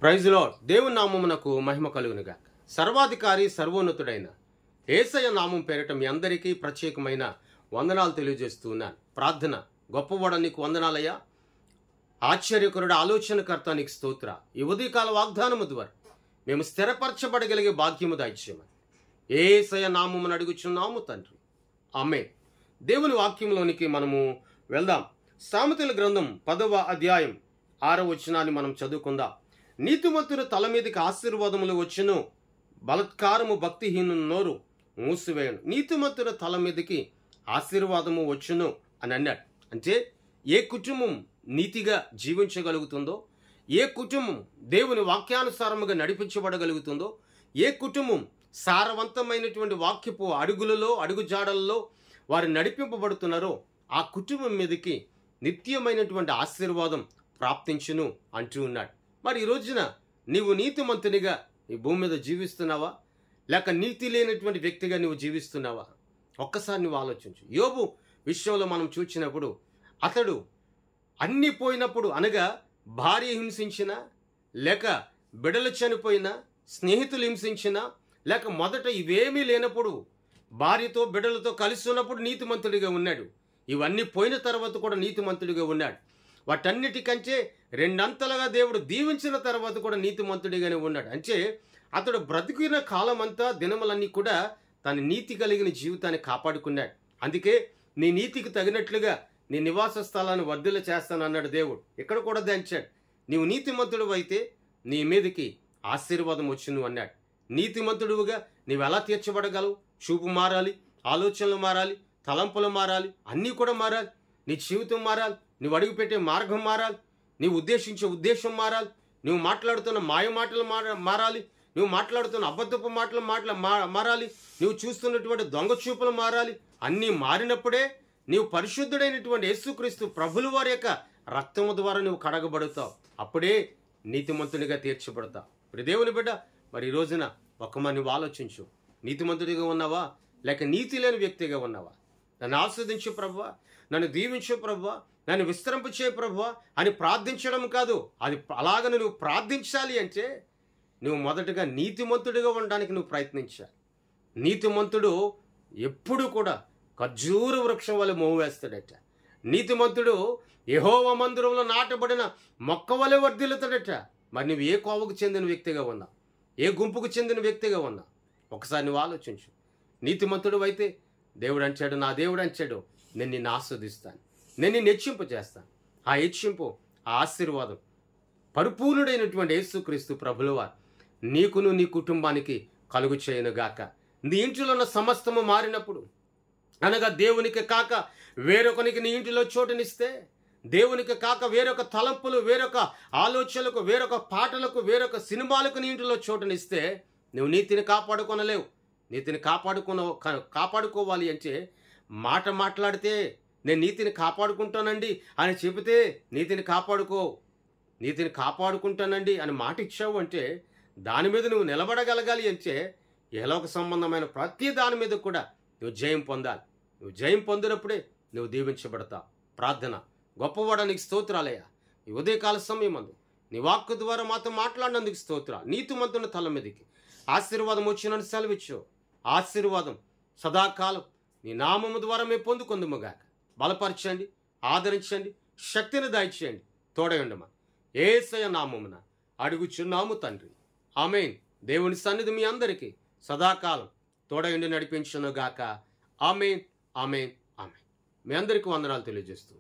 Praise lord. దేవుని నామమునకు మహిమ కలుగునుగాక. సర్వాధికారి సర్వోన్నతుడైన యేసయ్య నామం పేరిట మీ అందరికీ ప్రత్యేకమైన వందనాలు తెలియజేస్తూ ఉన్నాను. ప్రార్థన. గొప్పవాడ నీకు వందనాలయ్యా. ఆశ్చర్యకరుడు, ఆలోచనకర్త నీకు స్తోత్ర. ఈ ఉదయకాల వాగ్దానము ద్వారా మేము స్థిరపరచబడగలిగే భాగ్యము దాయిచ్చేయమని యేసయ్య నామమును అడుగుచున్నాము తండ్రి. ఆమేన్. దేవుని వాక్యంలోనికి మనము వెళ్దాం. సామెతల గ్రంథం 10వ అధ్యాయం 6వ వచనాన్ని మనం చదువుకుందాం. నీతిమంతుని తల మీదకి ఆశీర్వాదములు వచ్చును, బలత్కారము భక్తిహీనుని నోరు మూసివేయను. నీతిమంతుని తల మీదకి ఆశీర్వాదము వచ్చును అని అన్నాడు. అంటే ఏ కుటుంబం నీతిగా జీవించగలుగుతుందో, ఏ కుటుంబం దేవుని వాక్యానుసారముగా నడిపించబడగలుగుతుందో, ఏ కుటుంబం సారవంతమైనటువంటి వాక్యపు అడుగులలో అడుగుజాడలలో వారు నడిపింపబడుతున్నారో ఆ కుటుంబం మీదకి నిత్యమైనటువంటి ఆశీర్వాదం ప్రాప్తించును అంటూ ఉన్నాడు. మరి ఈ రోజున నీవు నీతిమంతునిగా ఈ భూమి మీద జీవిస్తున్నావా, లేక నీతి లేనటువంటి వ్యక్తిగా నువ్వు జీవిస్తున్నావా? ఒక్కసారి నువ్వు ఆలోచించు. యోబు విషయంలో మనం చూసినప్పుడు అతడు అన్నీ పోయినప్పుడు, అనగా భార్య హింసించినా, లేక బిడలు చనిపోయినా, స్నేహితులు హింసించినా, లేక మొదట ఇవేమీ లేనప్పుడు భార్యతో బిడ్డలతో కలిసి ఉన్నప్పుడు నీతిమంతుడిగా ఉన్నాడు. ఇవన్నీ పోయిన తర్వాత కూడా నీతిమంతుడిగా ఉన్నాడు. వాటన్నిటికంటే రెండంతలుగా దేవుడు దీవించిన తర్వాత కూడా నీతిమంతుడిగానే ఉన్నాడు. అంటే అతడు బ్రతికిన కాలమంతా దినములన్నీ కూడా తన నీతి కలిగిన జీవితాన్ని కాపాడుకున్నాడు. అందుకే నీ నీతికి తగినట్లుగా నీ నివాస స్థలాన్ని వర్ధిల్ల చేస్తానన్నాడు దేవుడు. ఇక్కడ కూడా దంచాడు. నీవు నీతిమంతుడు అయితే నీ మీదకి ఆశీర్వాదం వచ్చును అన్నాడు. నీతిమంతుడుగా నీవు ఎలా తీర్చబడగలవు? చూపు మారాలి, ఆలోచనలు మారాలి, తలంపులు మారాలి, అన్నీ కూడా మారాలి. నీ జీవితం మారాలి, నువ్వు అడుగుపెట్టే మార్గం మారాలి, నీవు ఉద్దేశించే ఉద్దేశం మారాలి, నువ్వు మాట్లాడుతున్న మాయ మాటలు మారాలి, నువ్వు మాట్లాడుతున్న అబద్ధపు మాటలు మారాలి, నువ్వు చూస్తున్నటువంటి దొంగ చూపులు మారాలి. అన్నీ మారినప్పుడే నీవు పరిశుద్ధుడైనటువంటి యేసుక్రీస్తు ప్రభుల వారి యొక్క రక్తము ద్వారా నువ్వు కడగబడతావు. అప్పుడే నీతిమంతునిగా తీర్చబడతావు. ఇప్పుడు దేవుని బిడ్డ, మరి ఈ రోజున నువ్వు ఆలోచించు. నీతిమంతుడిగా ఉన్నావా, లేక నీతి లేని వ్యక్తిగా ఉన్నావా? నన్ను ఆస్వాదించు ప్రభువా, నన్ను దీవించు ప్రభువా, నన్ను విస్తరింపచే ప్రభువా అని ప్రార్థించడం కాదు. అది అలాగని నువ్వు ప్రార్థించాలి అంటే నువ్వు మొదటగా నీతిమంతుడిగా ఉండడానికి నువ్వు ప్రయత్నించాలి. నీతిమంతుడు ఎప్పుడు కూడా ఖర్జూర వృక్షం వల్ల మోము వేస్తాడట. నీతిమంతుడు యెహోవా మందిరంలో నాటబడిన మొక్క వలె వర్ధిల్లుతాడట. మరి నువ్వు ఏ కోవకు చెందిన వ్యక్తిగా ఉన్నావు, ఏ గుంపుకు చెందిన వ్యక్తిగా ఉన్నావు? ఒకసారి నువ్వు ఆలోచించు. నీతిమంతుడు అయితే దేవుడు అంటాడు, నా దేవుడు అంటాడు, నేను నిన్ను ఆస్వాదిస్తాను, నేను నిన్ను హెచ్చింపజేస్తాను. ఆ హెచ్చింపు, ఆ ఆశీర్వాదం పరిపూర్ణుడైనటువంటి యేసుక్రీస్తు ప్రభులవారు నీకును నీ కుటుంబానికి కలుగు చేయనుగాక. నీ ఇంటిలో ఉన్న సమస్తము మారినప్పుడు, అనగా దేవునికి కాక వేరొకనికి నీ ఇంటిలో చోటునిస్తే, దేవునికి కాక వేరొక తలంపులు, వేరొక ఆలోచనలకు, వేరొక పాటలకు, వేరొక సినిమాలకు నీ ఇంటిలో చోటునిస్తే నువ్వు నీతిని కాపాడుకొనలేవు. నీతిని కాపాడుకోవాలి అంటే మాట మాట్లాడితే నేను నీతిని కాపాడుకుంటానండి అని చెబితే నీతిని కాపాడుకుంటానండి అని మాట ఇచ్చావు అంటే దాని మీద నువ్వు నిలబడగలగాలి అంటే ఏలోక సంబంధమైన ప్రతి దాని మీద కూడా నువ్వు జయం పొందాలి. నువ్వు జయం పొందినప్పుడే నువ్వు దీవించబడతావు. ప్రార్థన. గొప్పవాడ నీకు స్తోత్రాలయ్యా. ఈ ఉదయకాల సమయమందు నీ వాక్కు ద్వారా మాతో మాట్లాడినందుకు స్తోత్రాలు. నీతిమంతుని తల మీదకి ఆశీర్వాదం వచ్చినని సెలవిచ్చు. ఆశీర్వాదం సదాకాలం నీ నామము ద్వారా మేము పొందుకొందుముగాక. బలపరచండి, ఆదరించండి, శక్తిని దయచేయండి, తోడయుండమా యేసయ్య నామమున అడుగుచున్నాము తండ్రి. ఆమేన్. దేవుని సన్నిధి మీ అందరికీ సదాకాలం తోడయుండి నడిపించునుగాక. ఆమేన్, ఆమేన్, ఆమేన్. మీ అందరికీ వందనాలు తెలియజేస్తూ